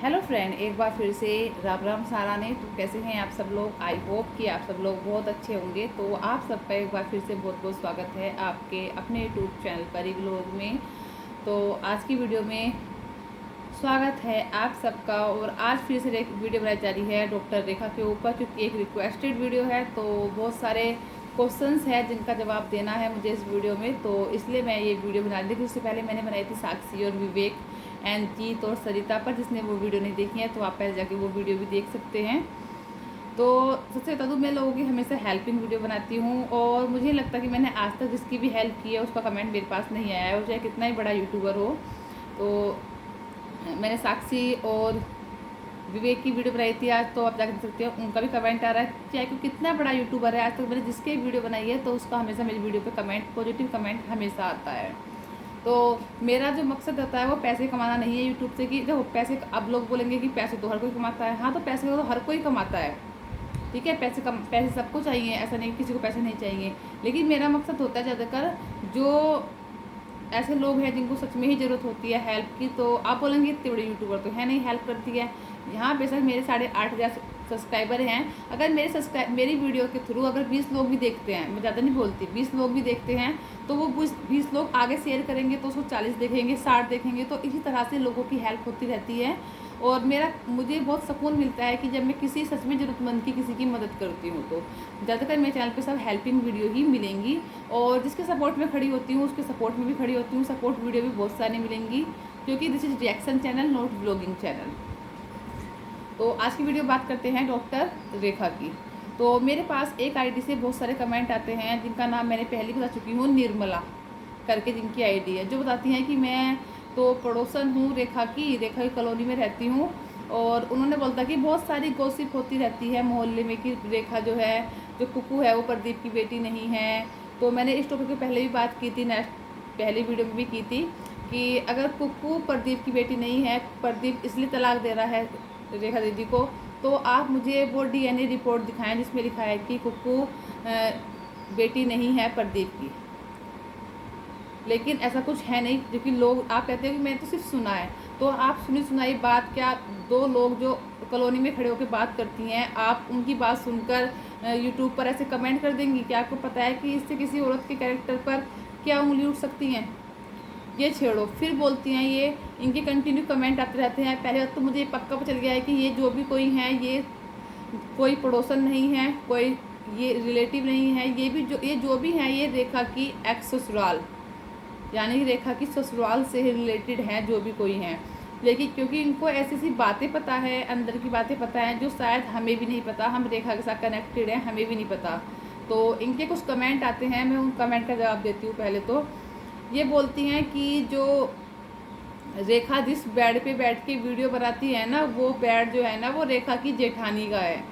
Hello friend, एक बार फिर से राम राम सारा ने। तो कैसे हैं आप सब लोग? आई होप कि आप सब लोग बहुत अच्छे होंगे। तो आप सबका एक बार फिर से बहुत बहुत स्वागत है आपके अपने यूट्यूब चैनल परी व्लॉग में। तो आज की वीडियो में स्वागत है आप सबका। और आज फिर से एक वीडियो बनाई जा रही है डॉक्टर रेखा के ऊपर, क्योंकि एक रिक्वेस्टेड वीडियो है। तो बहुत सारे क्वेश्चंस हैं जिनका जवाब देना है मुझे इस वीडियो में, तो इसलिए मैं ये वीडियो बना रही थी। उससे पहले मैंने बनाई थी साक्षी और विवेक एंड जीत और सरिता पर। जिसने वो वीडियो नहीं देखी है तो आप पहले जाके वो वीडियो भी देख सकते हैं। तो सबसे बता दूँ, मैं लोगों की हमेशा हेल्पिंग वीडियो बनाती हूँ, और मुझे लगता है कि मैंने आज तक जिसकी भी हेल्प की है उसका कमेंट मेरे पास नहीं आया है, वो चाहे कितना ही बड़ा यूट्यूबर हो। तो मैंने साक्षी और विवेक की वीडियो बनाई थी आज, तो आप जाकर देख सकते हो उनका भी कमेंट आ रहा है। चाहे कोई कितना बड़ा यूट्यूबर है, आज तक मैंने जिसकी वीडियो बनाई है तो उसका हमेशा मेरी वीडियो पे कमेंट, पॉजिटिव कमेंट हमेशा आता है। तो मेरा जो मकसद होता है वो पैसे कमाना नहीं है यूट्यूब से। कि देखो, पैसे अब लोग बोलेंगे कि पैसे तो हर कोई कमाता है। हाँ, तो पैसे तो हर कोई कमाता है, ठीक है। पैसे सबको चाहिए, ऐसा नहीं किसी को पैसे नहीं चाहिए। लेकिन मेरा मकसद होता है ज़्यादातर जो ऐसे लोग हैं जिनको सच में ही ज़रूरत होती है हेल्प की। तो आप बोलेंगे इतने बड़े यूट्यूबर तो है नहीं, हेल्प करती है। यहाँ बेशक मेरे 8,500 सब्सक्राइबर हैं। अगर मेरी वीडियो के थ्रू अगर 20 लोग भी देखते हैं, मैं ज़्यादा नहीं बोलती, 20 लोग भी देखते हैं, तो वो 20 लोग आगे शेयर करेंगे तो उसको 40 देखेंगे, 60 देखेंगे। तो इसी तरह से लोगों की हेल्प होती रहती है। और मुझे बहुत सुकून मिलता है कि जब मैं किसी सच में ज़रूरतमंद की किसी की मदद करती हूँ। तो ज़्यादातर मेरे चैनल पे सब हेल्पिंग वीडियो ही मिलेंगी, और जिसके सपोर्ट में खड़ी होती हूँ उसके सपोर्ट में भी खड़ी होती हूँ। सपोर्ट वीडियो भी बहुत सारी मिलेंगी, क्योंकि this is reaction channel, not blogging channel. तो आज की वीडियो बात करते हैं डॉक्टर रेखा की। तो मेरे पास एक आईडी से बहुत सारे कमेंट आते हैं जिनका नाम मैंने पहले बता चुकी हूँ, निर्मला करके जिनकी आईडी है, जो बताती हैं कि मैं तो पड़ोसन हूँ रेखा की कॉलोनी में रहती हूँ। और उन्होंने बोलता कि बहुत सारी गॉसिप होती रहती है मोहल्ले में कि रेखा जो है, जो कुकू है, वो प्रदीप की बेटी नहीं है। तो मैंने इस टॉपिक पे पहले भी बात की थी, पहली वीडियो में भी की थी, कि अगर कुकू प्रदीप की बेटी नहीं है, प्रदीप इसलिए तलाक दे रहा है रेखा दीदी को, तो आप मुझे वो डीएनए रिपोर्ट दिखाएं जिसमें लिखा है कि कुकू बेटी नहीं है प्रदीप की। लेकिन ऐसा कुछ है नहीं, जो कि लोग आप कहते हैं कि मैंने तो सिर्फ सुना है। तो आप सुनी सुनाई बात क्या, दो लोग जो कॉलोनी में खड़े होकर बात करती हैं, आप उनकी बात सुनकर यूट्यूब पर ऐसे कमेंट कर देंगी? क्या आपको पता है कि इससे किसी औरत के कैरेक्टर पर क्या उंगली उठ सकती हैं? ये छेड़ो, फिर बोलती हैं ये। इनके कंटिन्यू कमेंट आते रहते हैं। पहले बात तो मुझे पक्का पता चल गया है कि ये जो भी कोई हैं, ये कोई पड़ोसन नहीं है, कोई ये रिलेटिव नहीं है। ये जो भी हैं, ये रेखा की एक्स ससुराल, यानी कि रेखा की ससुराल से रिलेटेड हैं जो भी कोई हैं। लेकिन क्योंकि इनको ऐसी सी बातें पता है, अंदर की बातें पता है, जो शायद हमें भी नहीं पता। हम रेखा के साथ कनेक्टेड हैं, हमें भी नहीं पता। तो इनके कुछ कमेंट आते हैं, मैं उन कमेंट का जवाब देती हूँ। पहले तो ये बोलती हैं कि जो रेखा जिस बेड पे बैठ के वीडियो बनाती है ना, वो बेड जो है ना, वो रेखा की जेठानी का है।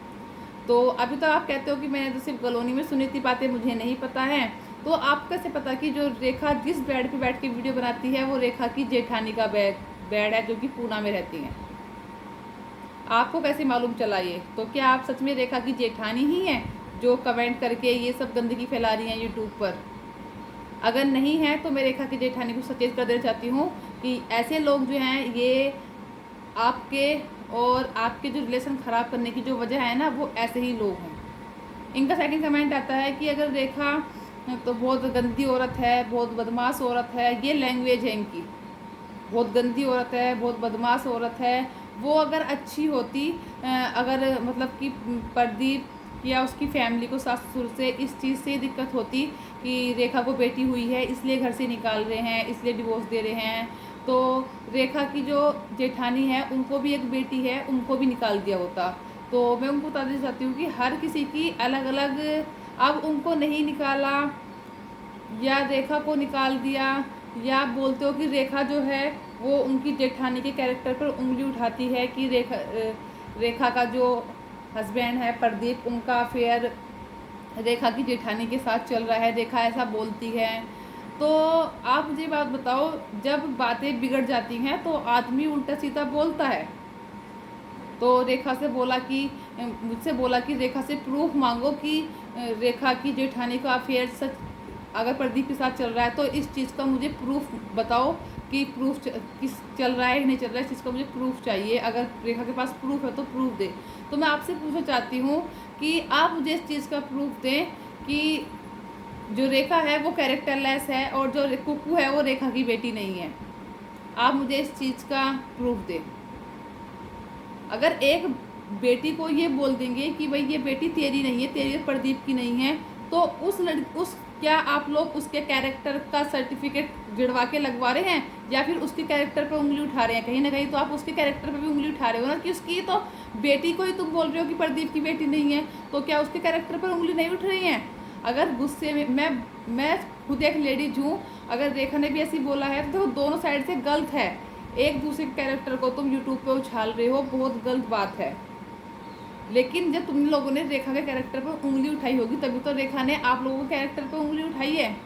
तो अभी तो आप कहते हो कि मैंने तो सिर्फ कॉलोनी में सुनी थी बातें, मुझे नहीं पता है। तो आप कैसे पता कि जो रेखा जिस बेड पे बैठ के वीडियो बनाती है वो रेखा की जेठानी का बेड है, जो कि पूना में रहती हैं? आपको कैसे मालूम चला ये? तो क्या आप सच में रेखा की जेठानी ही हैं जो कमेंट करके ये सब गंदगी फैला रही हैं यूट्यूब पर? अगर नहीं है तो मैं रेखा की जेठानी को सचेत कर देना चाहती हूँ कि ऐसे लोग जो हैं, ये आपके और आपके जो रिलेशन ख़राब करने की जो वजह है ना, वो ऐसे ही लोग हैं। इनका सेकंड कमेंट आता है कि अगर रेखा तो बहुत गंदी औरत है, बहुत बदमाश औरत है, ये लैंग्वेज है इनकी, बहुत गंदी औरत है, बहुत बदमाश औरत है। वो अगर अच्छी होती, अगर मतलब कि प्रदीप या उसकी फैमिली को, सास ससुर से इस चीज़ से दिक्कत होती कि रेखा को बेटी हुई है इसलिए घर से निकाल रहे हैं, इसलिए डिवोर्स दे रहे हैं, तो रेखा की जो जेठानी है उनको भी एक बेटी है, उनको भी निकाल दिया होता। तो मैं उनको बता देना चाहती हूँ कि हर किसी की अलग अलग, अब उनको नहीं निकाला या रेखा को निकाल दिया, या आप बोलते हो कि रेखा जो है वो उनकी जेठानी के कैरेक्टर पर उंगली उठाती है कि रेखा का जो हस्बैंड है प्रदीप, उनका अफेयर रेखा की जेठानी के साथ चल रहा है, रेखा ऐसा बोलती है। तो आप मुझे बात बताओ, जब बातें बिगड़ जाती हैं तो आदमी उल्टा सीधा बोलता है। तो रेखा से बोला कि मुझसे बोला कि रेखा से प्रूफ मांगो कि रेखा की जेठानी का अफेयर सच अगर प्रदीप के साथ चल रहा है, तो इस चीज़ का मुझे प्रूफ बताओ कि प्रूफ किस चल रहा है कि नहीं चल रहा है, इस चीज़ का मुझे प्रूफ चाहिए। अगर रेखा के पास प्रूफ है तो प्रूफ दे। तो मैं आपसे पूछना चाहती हूँ कि आप मुझे इस चीज़ का प्रूफ दें कि जो रेखा है वो कैरेक्टरलेस है और जो कुकू है वो रेखा की बेटी नहीं है। आप मुझे इस चीज़ का प्रूफ दें। अगर एक बेटी को ये बोल देंगे कि भाई ये बेटी तेरी नहीं है, तेरी प्रदीप की नहीं है, तो उस क्या आप लोग उसके कैरेक्टर का सर्टिफिकेट गिड़वा के लगवा रहे हैं या फिर उसके कैरेक्टर पर उंगली उठा रहे हैं? कहीं ना कहीं तो आप उसके कैरेक्टर पर भी उंगली उठा रहे हो ना, कि उसकी तो बेटी को ही तुम बोल रहे हो कि प्रदीप की बेटी नहीं है, तो क्या उसके कैरेक्टर पर उंगली नहीं उठ रही है? अगर गुस्से में मैं खुद एक लेडीज हूँ, अगर रेखा ने भी ऐसी बोला है तो दोनों साइड से गलत है। एक दूसरे के कैरेक्टर को तुम यूट्यूब पे उछाल रहे हो, बहुत गलत बात है। लेकिन जब तुम लोगों ने रेखा के कैरेक्टर पर उंगली उठाई होगी तभी तो रेखा ने आप लोगों के कैरेक्टर पर उंगली उठाई है।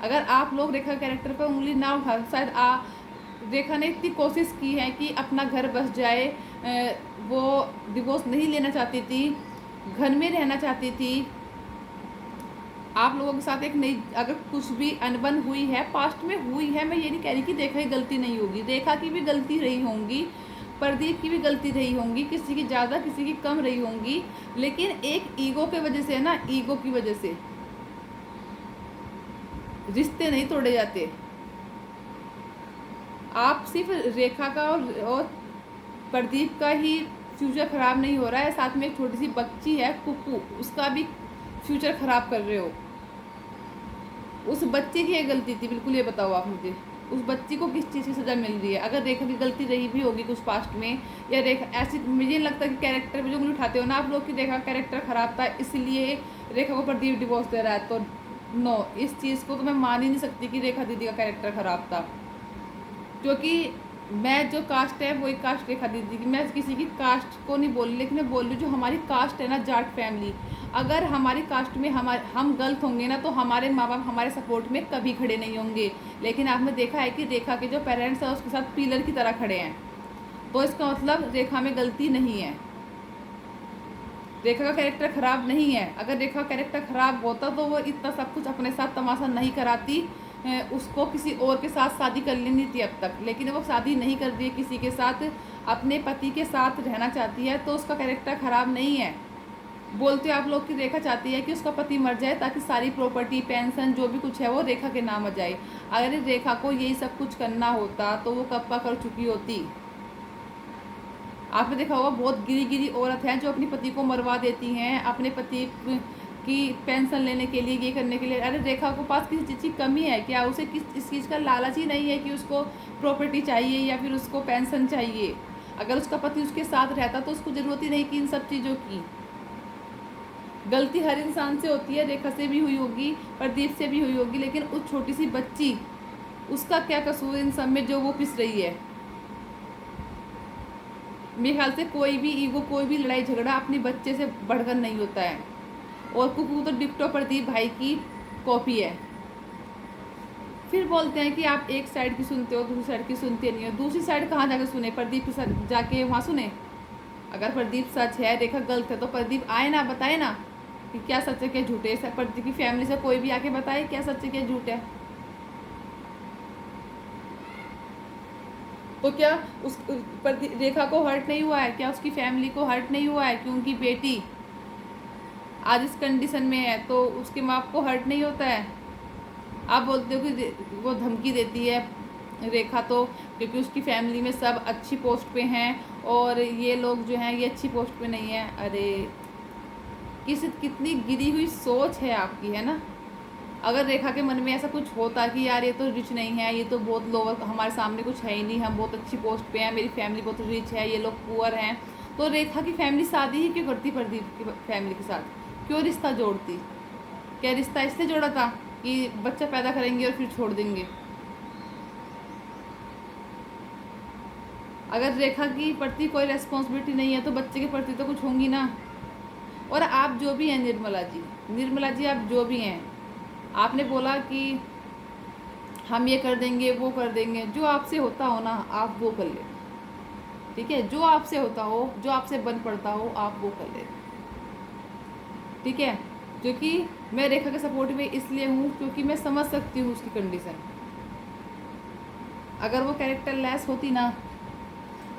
अगर आप लोग रेखा के कैरेक्टर पर उंगली ना उठा, शायद रेखा ने इतनी कोशिश की है कि अपना घर बस जाए, वो डिवोर्स नहीं लेना चाहती थी, घर में रहना चाहती थी। आप लोगों के साथ एक नई अगर कुछ भी अनबन हुई है, पास्ट में हुई है, मैं ये नहीं कह रही कि रेखा की गलती नहीं होगी, रेखा की भी गलती रही होंगी, प्रदीप की भी गलती रही होंगी, किसी की ज़्यादा किसी की कम रही होंगी, लेकिन एक ईगो के वजह से ना, ईगो की वजह से रिश्ते नहीं तोड़े जाते। आप सिर्फ रेखा का और प्रदीप का ही फ्यूचर ख़राब नहीं हो रहा है, साथ में एक छोटी सी बच्ची है कुकू, उसका भी फ्यूचर ख़राब कर रहे हो। उस बच्चे की एक गलती थी, बिल्कुल ये बताओ आप मुझे, उस बच्ची को किस चीज़ की सज़ा मिल रही है? अगर रेखा की गलती रही भी होगी कुछ पास्ट में, या रेखा ऐसी, मुझे लगता है कि कैरेक्टर में जो उंगली उठाते हो ना आप लोग, की रेखा का कैरेक्टर ख़राब था इसलिए रेखा को प्रदीप डिवोर्स दे रहा है, तो नो, इस चीज़ को तो मैं मान ही नहीं सकती कि रेखा दीदी का कैरेक्टर ख़राब था। क्योंकि मैं जो कास्ट है वही कास्ट रेखा दीदी की, मैं किसी की कास्ट को नहीं बोल रही, लेकिन मैं बोल रही हूँ जो हमारी कास्ट है ना, जाट फैमिली, अगर हमारी कास्ट में हम गलत होंगे ना तो हमारे माँ बाप हमारे सपोर्ट में कभी खड़े नहीं होंगे। लेकिन आपने देखा है कि रेखा के जो पेरेंट्स हैं उसके साथ पिलर की तरह खड़े हैं, तो इसका मतलब रेखा में गलती नहीं है, रेखा का कैरेक्टर ख़राब नहीं है। अगर रेखा का कैरेक्टर ख़राब होता तो वो इतना सब कुछ अपने साथ तमाशा नहीं कराती, उसको किसी और के साथ शादी कर लेनी थी अब तक, लेकिन वो शादी नहीं कर रही है किसी के साथ, अपने पति के साथ रहना चाहती है, तो उसका कैरेक्टर ख़राब नहीं है। बोलते आप लोग कि रेखा चाहती है कि उसका पति मर जाए ताकि सारी प्रॉपर्टी, पेंशन, जो भी कुछ है वो रेखा के नाम आ जाए। अगर रेखा को यही सब कुछ करना होता तो वो कब का कर चुकी होती। आपने देखा होगा बहुत गिरी गिरी औरत हैं जो अपने पति को मरवा देती हैं अपने पति की पेंशन लेने के लिए, ये करने के लिए। अरे रेखा को पास किसी चीज़ की कमी है क्या? उसे इस चीज़ का लालच ही नहीं है कि उसको प्रॉपर्टी चाहिए या फिर उसको पेंशन चाहिए। अगर उसका पति उसके साथ रहता तो उसको ज़रूरत ही नहीं कि इन सब चीज़ों की। गलती हर इंसान से होती है, रेखा से भी हुई होगी, प्रदीप से भी हुई होगी, लेकिन उस छोटी सी बच्ची, उसका क्या कसूर इन सब में जो वो पिस रही है? मेरे ख्याल से कोई भी ईगो, कोई भी लड़ाई झगड़ा अपने बच्चे से बढ़कर नहीं होता है। और कुकू तो डिप्टो प्रदीप भाई की कॉपी है। फिर बोलते हैं कि आप एक साइड की सुनते हो, दूसरी साइड की सुनते नहीं हो। दूसरी साइड कहाँ जाकर सुने? प्रदीप के साथ जाके वहाँ सुने। अगर प्रदीप सच है, रेखा गलत है, तो प्रदीप आए ना, बताए ना कि क्या सच है क्या झूठ है। प्रदीप की फैमिली से कोई भी आके बताए क्या सच है क्या झूठ है। तो क्या उस रेखा को हर्ट नहीं हुआ है? क्या उसकी फैमिली को हर्ट नहीं हुआ है कि उनकी बेटी आज इस कंडीशन में है? तो उसके माँ बाप को हर्ट नहीं होता है? आप बोलते हो कि वो धमकी देती है रेखा, तो क्योंकि उसकी फैमिली में सब अच्छी पोस्ट पे हैं और ये लोग जो हैं ये अच्छी पोस्ट पे नहीं है। अरे कितनी गिरी हुई सोच है आपकी, है ना। अगर रेखा के मन में ऐसा कुछ होता कि यार ये तो रिच नहीं है, ये तो बहुत लोअर, हमारे सामने कुछ है ही नहीं, हम बहुत अच्छी पोस्ट पे हैं, मेरी फैमिली बहुत रिच है, ये लोग पुअर हैं, तो रेखा की फैमिली शादी ही क्यों करती प्रदीप की फैमिली के साथ? क्यों रिश्ता जोड़ती? क्या रिश्ता इसलिए जोड़ा था कि बच्चा पैदा करेंगे और फिर छोड़ देंगे? अगर रेखा की प्रति कोई रेस्पॉन्सिबिलिटी नहीं है तो बच्चे के प्रति तो कुछ होंगी ना। और आप जो भी हैं निर्मला जी आप जो भी हैं, आपने बोला कि हम ये कर देंगे वो कर देंगे, जो आपसे होता हो ना आप वो कर ले, ठीक है। जो आपसे होता हो, जो आपसे बन पड़ता हो आप वो कर ले, ठीक है। क्योंकि मैं रेखा के सपोर्ट में इसलिए हूँ क्योंकि मैं समझ सकती हूँ उसकी कंडीशन। अगर वो कैरेक्टर लेस होती ना,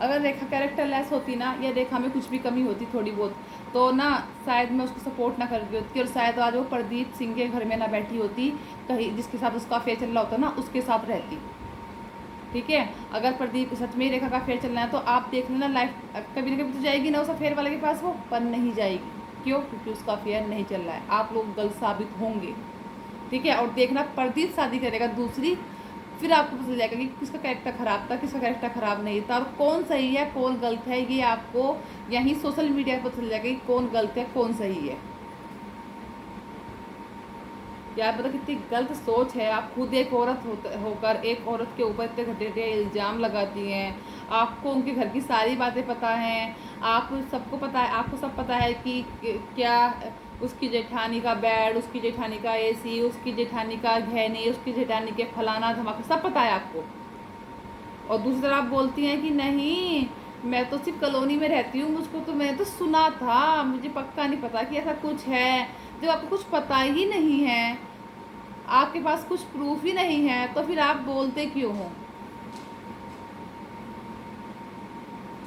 अगर रेखा कैरेक्टर लेस होती ना, या रेखा में कुछ भी कमी होती थोड़ी बहुत, तो ना शायद मैं उसको सपोर्ट ना कर रही होती, और शायद आज वो प्रदीप सिंह के घर में ना बैठी होती, कहीं जिसके साथ उसका अफेयर चल रहा होता ना उसके साथ रहती। ठीक है, अगर प्रदीप सच में रेखा का अफेयर चलना है तो आप देख लेना, लाइफ कभी ना कभी तो जाएगी ना उस अफेयर वाले के पास, वो पर नहीं जाएगी। क्यों? क्योंकि उसका अफेयर नहीं चल रहा है। आप लोग गलत साबित होंगे। ठीक है, और देखना प्रदीप शादी करेगा दूसरी, फिर आपको पता चल जाएगा कि किसका कैरेक्टर खराब था, किसका कैरेक्टर खराब नहीं था, और कौन सही है कौन गलत है। ये आपको यहीं सोशल मीडिया पर पता चल जाएगा कि कौन गलत है कौन सही है। यार पता कितनी गलत सोच है। आप खुद एक औरत होकर एक औरत के ऊपर इतने घटे इल्ज़ाम लगाती हैं। आपको उनके घर की सारी बातें पता हैं, आप सबको पता है, आपको सब पता है कि क्या उसकी जेठानी का बेड, उसकी जेठानी का एसी, उसकी जेठानी का गहने, उसकी जेठानी के फलाना धमाका, सब पता है आपको। और दूसरी तरफ आप बोलती हैं कि नहीं मैं तो सिर्फ कॉलोनी में रहती हूँ, मुझको तो मैंने तो सुना था, मुझे पक्का नहीं पता कि ऐसा कुछ है। जब आपको कुछ पता ही नहीं है, आपके पास कुछ प्रूफ ही नहीं है, तो फिर आप बोलते क्यों हो?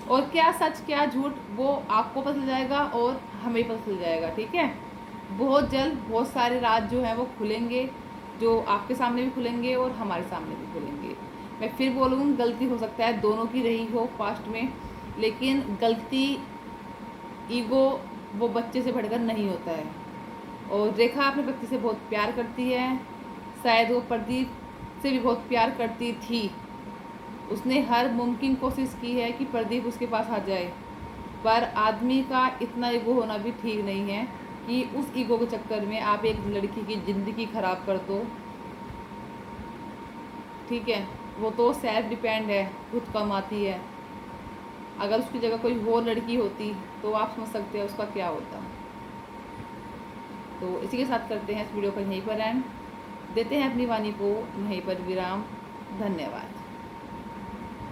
और क्या सच क्या झूठ वो आपको पता चल जाएगा और हमें पता चल जाएगा। ठीक है, बहुत जल्द बहुत सारे राज जो हैं वो खुलेंगे, जो आपके सामने भी खुलेंगे और हमारे सामने भी खुलेंगे। मैं फिर बोलूँ, गलती हो सकता है दोनों की रही हो पास्ट में, लेकिन गलती ईगो वो बच्चे से बढ़कर नहीं होता है। और रेखा अपने पति से बहुत प्यार करती है, शायद वो प्रदीप से भी बहुत प्यार करती थी। उसने हर मुमकिन कोशिश की है कि प्रदीप उसके पास आ जाए, पर आदमी का इतना ईगो होना भी ठीक नहीं है कि उस ईगो के चक्कर में आप एक लड़की की ज़िंदगी ख़राब कर दो। ठीक है, वो तो सेल्फ डिपेंड है, खुद कमाती है। अगर उसकी जगह कोई और लड़की होती तो आप समझ सकते हैं उसका क्या होता। तो इसी के साथ करते हैं इस वीडियो को यहीं पर एंड, देते हैं अपनी वाणी को यहीं पर विराम। धन्यवाद।